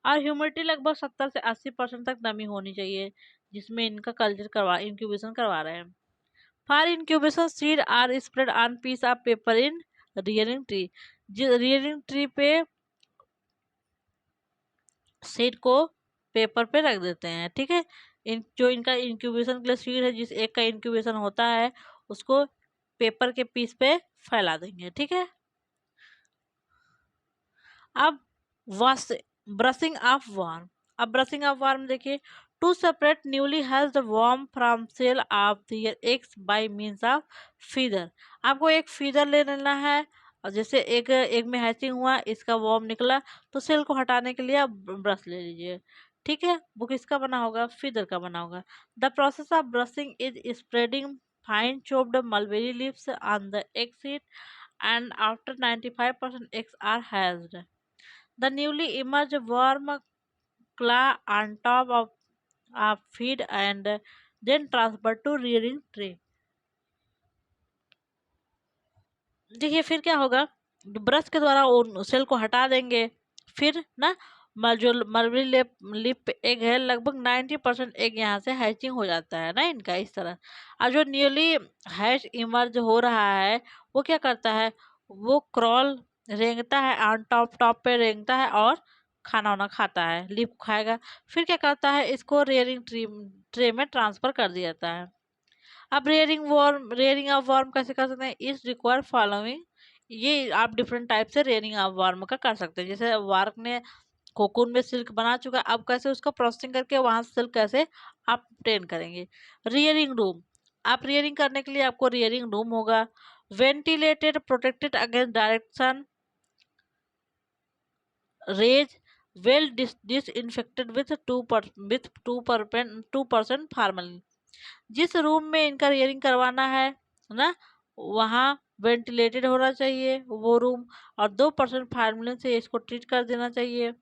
और ह्यूमिडिटी लगभग 70 से 80% तक नमी होनी चाहिए जिसमें इनका कल्चर करवा इंक्यूबेशन करवा रहे हैं। For incubation seed are spread on piece of paper in rearing tree. Rearing tree पे सीड को पेपर पे रख देते हैं, ठीक है। जो इनका इंक्यूबेशन के लिए सीड है, जिस एक का इंक्यूबेशन होता है उसको पेपर के पीस पे फैला देंगे, ठीक है। अब वॉश ब्रशिंग ऑफ वार्म। अब ब्रशिंग ऑफ वार्म देखिए, to separate newly hatched worm from shell of their eggs by means of feather. आपको एक फीदर ले लेना है, और जैसे एक एग में हैचिंग हुआ, इसका वार्म निकला, तो सेल को हटाने के लिए आप ब्रश ले लीजिए, ठीक है। वो किसका बना होगा? फीदर का बना होगा। The process of brushing is spreading fine chopped mulberry leaves on the egg sheet, and after 95% eggs are hatched, the newly emerged worm claw on top of a feed and then transferred to rearing tray। देखिए फिर क्या होगा, brush के द्वारा उन cell को हटा देंगे। फिर ना, जो मलबरी लिप एग है लगभग 90% एग यहाँ से हैचिंग हो जाता है ना इनका, इस तरह। और जो न्यूली हैच इमर्ज हो रहा है वो क्या करता है, वो क्रॉल रेंगता है, ऑन टॉप टॉप पे रेंगता है और खाना वाना खाता है, लिप खाएगा। फिर क्या करता है, इसको रेयरिंग ट्रे में ट्रांसफर कर दिया जाता है। अब रेयरिंग ऑफ वर्म कैसे कर सकते हैं? इस रिक्वायर फॉलोइंग। ये आप डिफरेंट टाइप से रेयरिंग ऑफ वर्म का कर सकते हैं। जैसे वार्क ने कोकून में सिल्क बना चुका, अब कैसे उसका प्रोसेसिंग करके वहां से सिल्क कैसे आप obtain करेंगे। रियरिंग रूम, आप रियरिंग करने के लिए आपको रियरिंग रूम होगा। Ventilated, protected against direct sun rays, well disinfected with 2% formalin. जिस रूम में इनका रियरिंग करवाना है ना, वहाँ वेंटिलेटेड होना चाहिए वो रूम, और 2% फार्मलिन से इसको ट्रीट कर देना चाहिए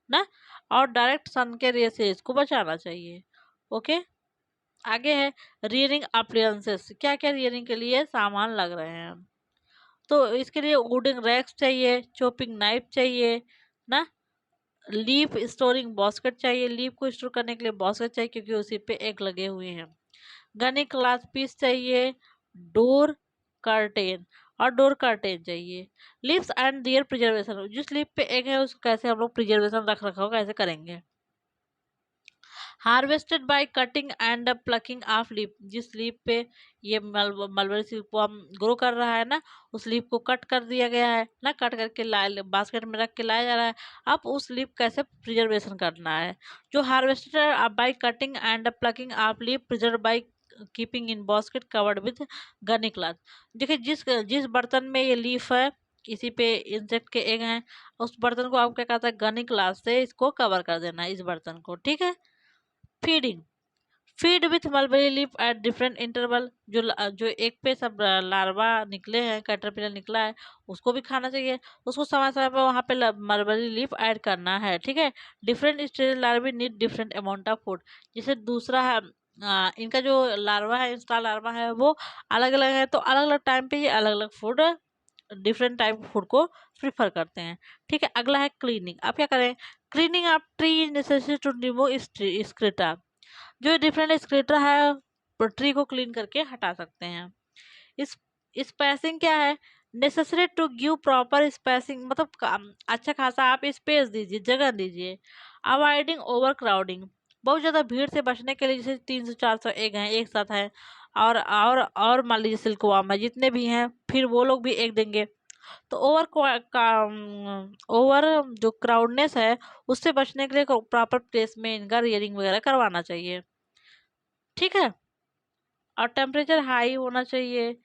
ना, और डायरेक्ट सन के रे से इसको बचाना चाहिए। ओके, आगे है रियरिंग अप्लायंसेस। क्या क्या रियरिंग के लिए सामान लग रहे हैं, तो इसके लिए वुडन रैक्स चाहिए, चॉपिंग नाइफ चाहिए ना, लीफ स्टोरिंग बास्केट चाहिए, लीफ को स्टोर करने के लिए बास्केट चाहिए क्योंकि उसी पे एग लगे हुए हैं। गनी क्लास पीस चाहिए, डोर कर्टेन, और डोर कर्टेन चाहिए। लिप्स एंड दियर प्रिजर्वेशन, जिस लिप पे एग है उसको कैसे हम लोग प्रिजर्वेशन रख रखाव कैसे करेंगे। Harvested by cutting and plucking of leaf, जिस लीफ पे ये मलबरी सिल्कवॉर्म ग्रो कर रहा है ना, उस लीफ को कट कर दिया गया है ना, कट करके लाए बास्केट में रख के लाया जा रहा है। अब उस लीफ कैसे प्रिजर्वेशन करना है, जो harvested by cutting and plucking of leaf, preserve by keeping in basket covered with gunny cloth. देखिए जिस जिस बर्तन में ये लीफ है, किसी पे इंसेक्ट के एग हैं, उस बर्तन को आप क्या कहता है, गनी क्लॉथ से इसको कवर कर देना है इस बर्तन को, ठीक है। Feeding, feed with mulberry leaf at different interval, जो एक पे सब लार्वा निकले हैं, कैटरपिलर निकला है, उसको भी खाना चाहिए, उसको समय समय पर वहाँ पे मलबरी लीफ ऐड करना है, ठीक है। Different stage larvae need different amount of food, जैसे दूसरा है इनका जो लार्वा है, इंस्टा लार्वा है, वो अलग अलग है, तो अलग अलग टाइम पे ये अलग अलग फूड, डिफरेंट टाइप फूड को प्रिफर करते हैं, ठीक है। अगला है क्लीनिंग, आप क्या करें, cleaning of tree necessary to remove excreta, जो डिफरेंट स्क्रिटा है ट्री को क्लीन करके हटा सकते हैं। इस स्पेसिंग क्या है, necessary to give proper spacing, मतलब अच्छा खासा आप स्पेस दीजिए, जगह दीजिए। अवॉइडिंग ओवर क्राउडिंग, बहुत ज़्यादा भीड़ से बचने के लिए, जैसे 300-400 एग हैं एक साथ हैं, और मान लीजिए सिल्कवार्म है, जितने भी हैं फिर वो लोग भी एग देंगे, तो ओवर जो क्राउडनेस है उससे बचने के लिए प्रॉपर प्लेस में इनका रियरिंग वगैरह करवाना चाहिए, ठीक है। और टेम्परेचर हाई होना चाहिए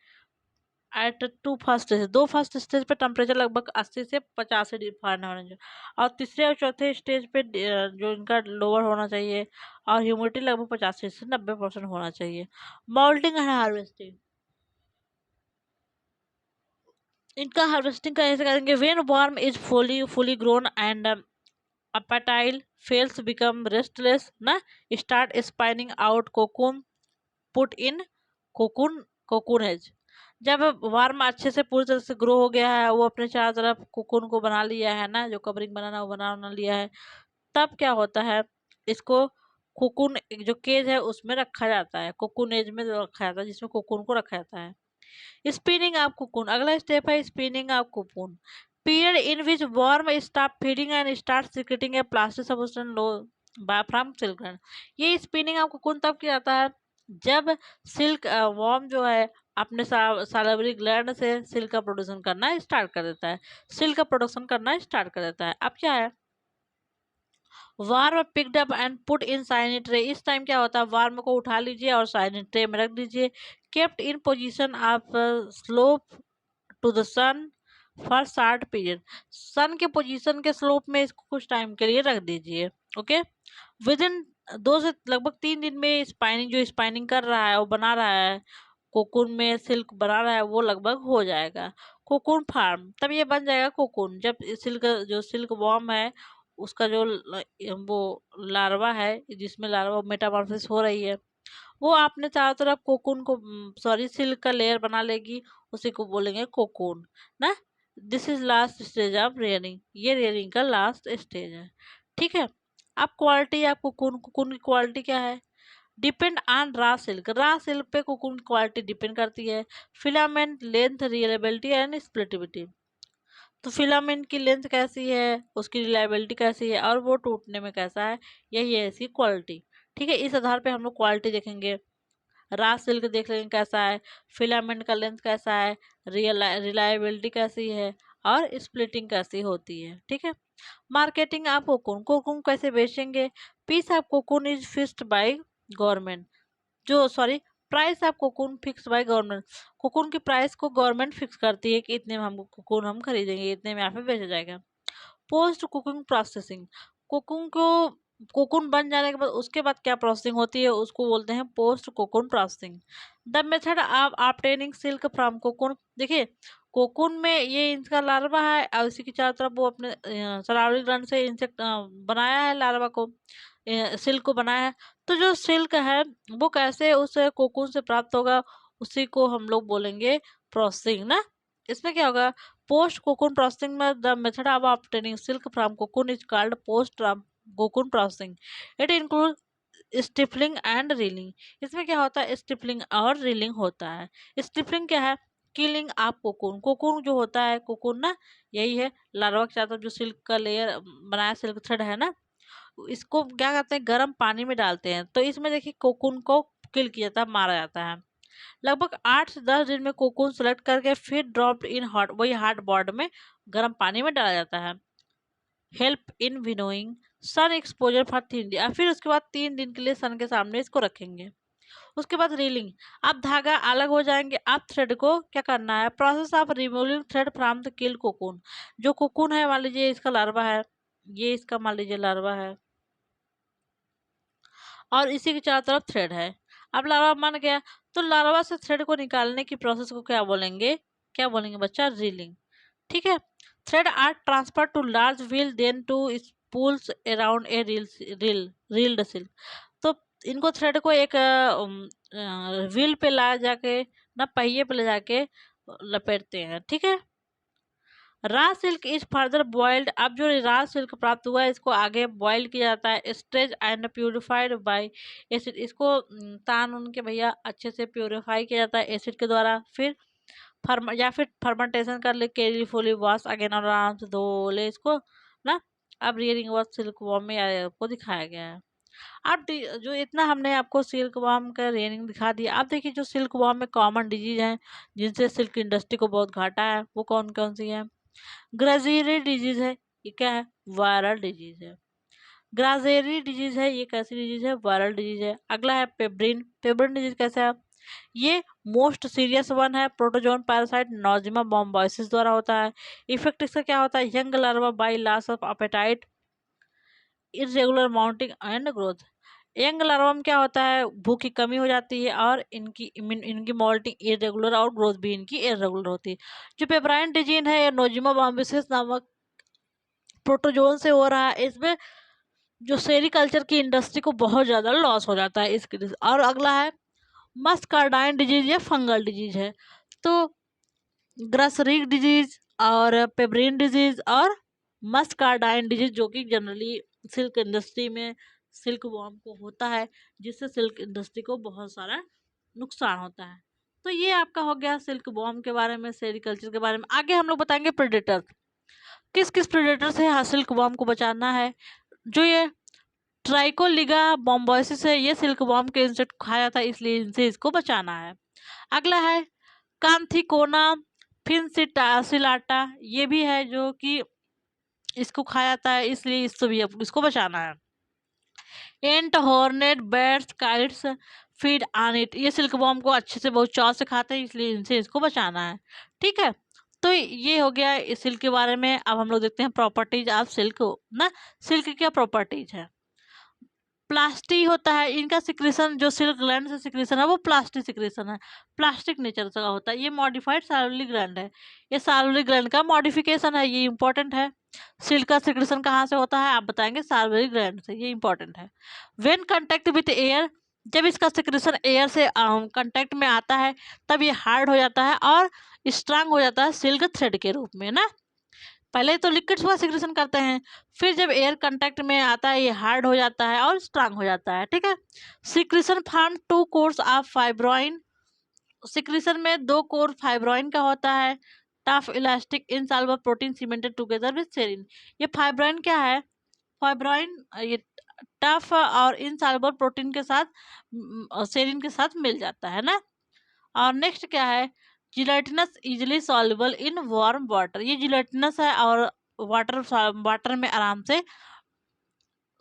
एट टू फर्स्ट स्टेज, दो फर्स्ट स्टेज पे टेम्परेचर लगभग 80 से 85 डिग्री फ़ारेनहाइट होना चाहिए, और तीसरे और चौथे स्टेज पे जो इनका लोअर होना चाहिए, और ह्यूमिडिटी लगभग 85 से 90% होना चाहिए। मोल्डिंग एंड हार्वेस्टिंग, इनका हार्वेस्टिंग कैसे करेंगे, when worm is fully grown and apatile fails become restless ना, start spinning out cocoon, put in cocoon edge, जब वार्म अच्छे से पूरी तरह से ग्रो हो गया है, वो अपने चारों तरफ कोकून को बना लिया है ना, जो कवरिंग बनाना वो बना लिया है, तब क्या होता है, इसको कोकून जो केज है उसमें रखा जाता है, कोकून एज में रखा जाता है, जिसमें कोकून को रखा जाता है। स्पिनिंग ऑफ कोकून, अगला स्टेप है spinning of cocoon, period in which worm stop feeding and start secreting a plastic substance low from silk gland। ये स्पिनिंग ऑफ कोकून तब किया जाता है जब सिल्क वर्म जो है अपने सालवरी ग्लैंड से सिल्क का प्रोडक्शन करना स्टार्ट कर देता है, सिल्क का प्रोडक्शन करना स्टार्ट कर देता है। अब क्या है, worm picked up and put in scenic tray, इस टाइम क्या होता है, वार्म को उठा लीजिए और साइनिक ट्रे में रख दीजिए। Kept in position of slope to the sun for short period, sun के पोजीशन के स्लोप में इसको कुछ टाइम के लिए रख दीजिए, ओके। विद इन 2 से लगभग 3 दिन में स्पाइनिंग, जो स्पाइनिंग कर रहा है वो बना रहा है कोकून में सिल्क बना रहा है, वो लगभग हो जाएगा। कोकून फार्म, तब ये बन जाएगा कोकून जब सिल्क, जो सिल्क वॉर्म है उसका जो वो लार्वा है, जिसमें लार्वा मेटामॉर्फोसिस हो रही है, वो आपने चारों तरफ कोकून को, सॉरी सिल्क का लेयर बना लेगी, उसी को बोलेंगे कोकून ना। This is last stage of rearing, ये रेयरिंग का लास्ट स्टेज है, ठीक है। अब क्वालिटी ऑफ कोकून, कोकून की क्वालिटी क्या है, डिपेंड ऑन रा सिल्क पे कोकून की क्वालिटी डिपेंड करती है। फिलामेंट लेंथ, रिलायबिलिटी एंड स्प्लिटिविटी, तो फिलामेंट की लेंथ कैसी है, उसकी रिलायबिलिटी कैसी है, और वो टूटने में कैसा है, यही है इसकी क्वालिटी, ठीक है। इस आधार पे हम लोग क्वालिटी देखेंगे, रा सिल्क देख लेंगे कैसा है, फिलामेंट का लेंथ कैसा है, रिलायबिलिटी कैसी है, और स्प्लिटिंग कैसी होती है, ठीक है। मार्केटिंग आप कोकून, कोकून कैसे बेचेंगे? Piece of cocoon is fixed by government, जो sorry price of cocoon fix by government, cocoon की प्राइस को गवर्नमेंट फिक्स करती है कि इतने में हम कोकून हम खरीदेंगे, इतने में यहाँ पे बेचा जाएगा। पोस्ट कुकिंग प्रोसेसिंग, कोकून को कोकून बन जाने के बाद उसके बाद क्या प्रोसेसिंग होती है उसको बोलते हैं post cocoon processing. The method of obtaining silk from cocoon, देखिए कोकून में ये इनका लार्वा है और इसी के चारों तरफ वो अपने सराउंडिंग ग्लैंड से इंसेक्ट बनाया है लार्वा को, सिल्क को बनाया है। तो जो सिल्क है वो कैसे उस कोकून से प्राप्त होगा, उसी को हम लोग बोलेंगे प्रोसेसिंग ना। इसमें क्या होगा, पोस्ट कोकून प्रोसेसिंग में the method of obtaining silk from cocoon is called post cocoon processing. It include stifling and reeling. इसमें क्या होता है, स्टिफलिंग और रीलिंग होता है। स्टिफलिंग क्या है, किलिंग ऑफ कोकून, कोकून जो होता है कोकून ना, यही है लार्वा के साथ जो सिल्क का लेयर बनाया सिल्क थ्रेड है ना, इसको क्या करते हैं गर्म पानी में डालते हैं। तो इसमें देखिए कोकून को किल किया जाता है, मारा जाता है। लगभग 8 से 10 दिन में कोकून सेलेक्ट करके फिर ड्रॉप्ड इन हॉट, वही हॉट बॉड में गर्म पानी में डाला जाता है। Help in winnowing sun exposure for 3 दिन, फिर उसके बाद 3 दिन के लिए सन के सामने इसको रखेंगे। उसके बाद रीलिंग, अब धागा अलग हो जाएंगे। अब थ्रेड को क्या करना है, process of removing thread from the kill cocoon, जो कोकून है मान लीजिए इसका लार्वा है, ये इसका मान लीजिए लार्वा है और इसी के चारों तरफ थ्रेड है। अब लार्वा बन गया, तो लार्वा से थ्रेड को निकालने की प्रोसेस को क्या बोलेंगे, क्या बोलेंगे बच्चा, रीलिंग। ठीक है। Thread are transfer to large wheel then to spools around a reeled silk. तो इनको थ्रेड को एक व्हील पे ला जाके ना पहिए पे ले जाके लपेटते हैं। ठीक है। रा सिल्क इज फर्दर बॉइल्ड, अब जो रा सिल्क प्राप्त हुआ है इसको आगे बॉइल किया जाता है, stretch and purified bye acid, इसको तान उनके भैया अच्छे से प्यूरिफाई किया जाता है एसिड के द्वारा। फिर फिर फर्मेंटेशन कर ले, केयरफुली वॉश अगेन, और आराम से धो ले इसको ना। अब रियरिंग वर्क सिल्क वॉर्म में आपको दिखाया गया है। अब जो इतना हमने आपको सिल्क वॉर्म का रेयरिंग दिखा दिया, अब देखिए जो सिल्क वॉर्म में कॉमन डिजीज हैं जिनसे सिल्क इंडस्ट्री को बहुत घाटा है, वो कौन कौन सी है। ग्राजेरी डिजीज है, ये क्या है, वायरल डिजीज है। ग्राजेरी डिजीज है, ये कैसी डिजीज है, वायरल डिजीज है। अगला है पेब्रिन, पेब्रिन डिजीज कैसा है, ये मोस्ट सीरियस वन है, प्रोटोजोन पैरासाइट नोजिमा बॉम्बोसिस द्वारा होता है। इफेक्ट इसका क्या होता है, young larva by loss of appetite, irregular mounting and growth. Young larva में क्या होता है, भूख की कमी हो जाती है और इनकी मॉल्टिंग इरेगुलर और ग्रोथ भी इनकी इरेगुलर होती है। जो पेब्राइन डिजीज है, नोजिमा बॉम्बोसिस नामक प्रोटोजोन से हो रहा है। इसमें जो सेरिकल्चर की इंडस्ट्री को बहुत ज़्यादा लॉस हो जाता है इसकी। और अगला है मस्कार्डाइन डिजीज, या फंगल डिजीज है। तो ग्रसरिक डिजीज और पेब्रिन डिजीज और मस्कार्डाइन डिजीज, जो कि जनरली सिल्क इंडस्ट्री में सिल्क वॉर्म को होता है, जिससे सिल्क इंडस्ट्री को बहुत सारा नुकसान होता है। तो ये आपका हो गया सिल्क वॉर्म के बारे में, सेरिकल्चर के बारे में। आगे हम लोग बताएंगे प्रेडेटर, किस किस प्रेडेटर से सिल्क वॉर्म को बचाना है। जो ये ट्राइकोलिगा बॉम्बोसिस है, ये सिल्क वॉर्म के इंसेक्ट खाया था, इसलिए इनसे इसको बचाना है। अगला है कांथिकोना फिनसिलाटा, ये भी है जो कि इसको खाया जाता है, इसलिए इससे भी इसको बचाना है। Ant hornet bats kites feed on it, ये सिल्क वॉर्म को अच्छे से बहुत चाव से खाते हैं, इसलिए इनसे इसको बचाना है। ठीक है। तो ये हो गया इस सिल्क के बारे में। अब हम लोग देखते हैं प्रॉपर्टीज ऑफ सिल्क ना। सिल्क की क्या प्रॉपर्टीज है, प्लास्टी होता है इनका सिक्रेशन, जो सिल्क ग्लैंड से सिक्रेशन है वो प्लास्टिक सिक्रेशन है, प्लास्टिक नेचर का होता है। ये मॉडिफाइड साल्वरी ग्लैंड है, ये साल्वरी ग्लैंड का मॉडिफिकेशन है, ये इंपॉर्टेंट है। सिल्क का सिक्रेशन कहाँ से होता है, आप बताएंगे साल्वरी ग्लैंड से, ये इंपॉर्टेंट है। व्हेन कांटेक्ट विथ एयर, जब इसका सिक्रेशन एयर से कांटेक्ट में आता है तब ये हार्ड हो जाता है और स्ट्रांग हो जाता है सिल्क थ्रेड के रूप में ना। पहले तो लिक्विड्स का सिक्रेशन करते हैं, फिर जब एयर कांटेक्ट में आता है ये हार्ड हो जाता है और स्ट्रांग हो जाता है। ठीक है। Secretion form 2 cores of fibroin, secretion में 2 कोर फाइब्रोइन का होता है। Tough elastic insoluble protein cemented together with sericin, ये फाइब्रोइन क्या है, फाइब्रोइन ये टफ और इनसॉल्युबल प्रोटीन के साथ सेरिन के साथ मिल जाता है ना। और नेक्स्ट क्या है, gelatinous easily soluble in warm water, ये जिलेटिनस है और वाटर में आराम से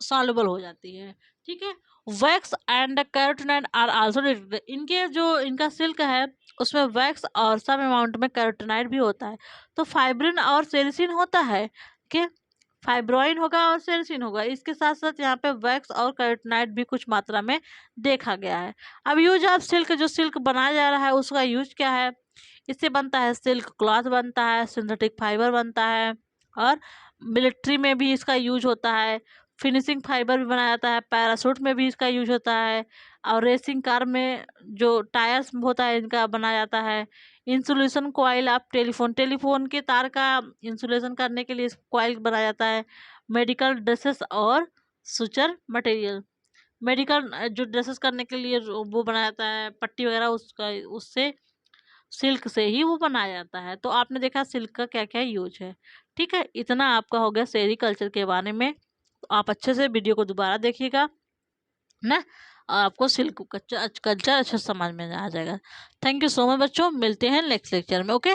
सॉल्युबल हो जाती है। ठीक है। Wax and carotenoid are also, इनके जो इनका सिल्क है उसमें वैक्स और सम अमाउंट में कैरोटीनॉइड भी होता है। तो फाइब्रिन और सेरिसिन होता है कि फाइब्रोइन होगा और सेरिसिन होगा, इसके साथ साथ यहाँ पे वैक्स और कैरोटीनॉइड भी कुछ मात्रा में देखा गया है। अब यूज ऑफ सिल्क, जो सिल्क बनाया जा रहा है उसका यूज क्या है? इससे बनता है सिल्क क्लॉथ बनता है, सिंथेटिक फाइबर बनता है, और मिलिट्री में भी इसका यूज होता है, फिनिशिंग फाइबर भी बनाया जाता है, पैरासूट में भी इसका यूज होता है, और रेसिंग कार में जो टायर्स होता है इनका बनाया जाता है। Insulation coil of telephone, telephone के तार का इंसुलेशन करने के लिए कॉइल बनाया जाता है। मेडिकल ड्रेसेस और सुचर मटेरियल, मेडिकल जो ड्रेसेस करने के लिए वो बनाया जाता है पट्टी वगैरह, उसका उससे सिल्क से ही वो बनाया जाता है। तो आपने देखा सिल्क का क्या क्या यूज है। ठीक है, इतना आपका हो गया सेरीकल्चर के बारे में। तो आप अच्छे से वीडियो को दोबारा देखिएगा ना, आपको सिल्क कल्चर अच्छे से समझ में आ जाएगा। थैंक यू सो मच बच्चों, मिलते हैं नेक्स्ट लेक्चर में। ओके।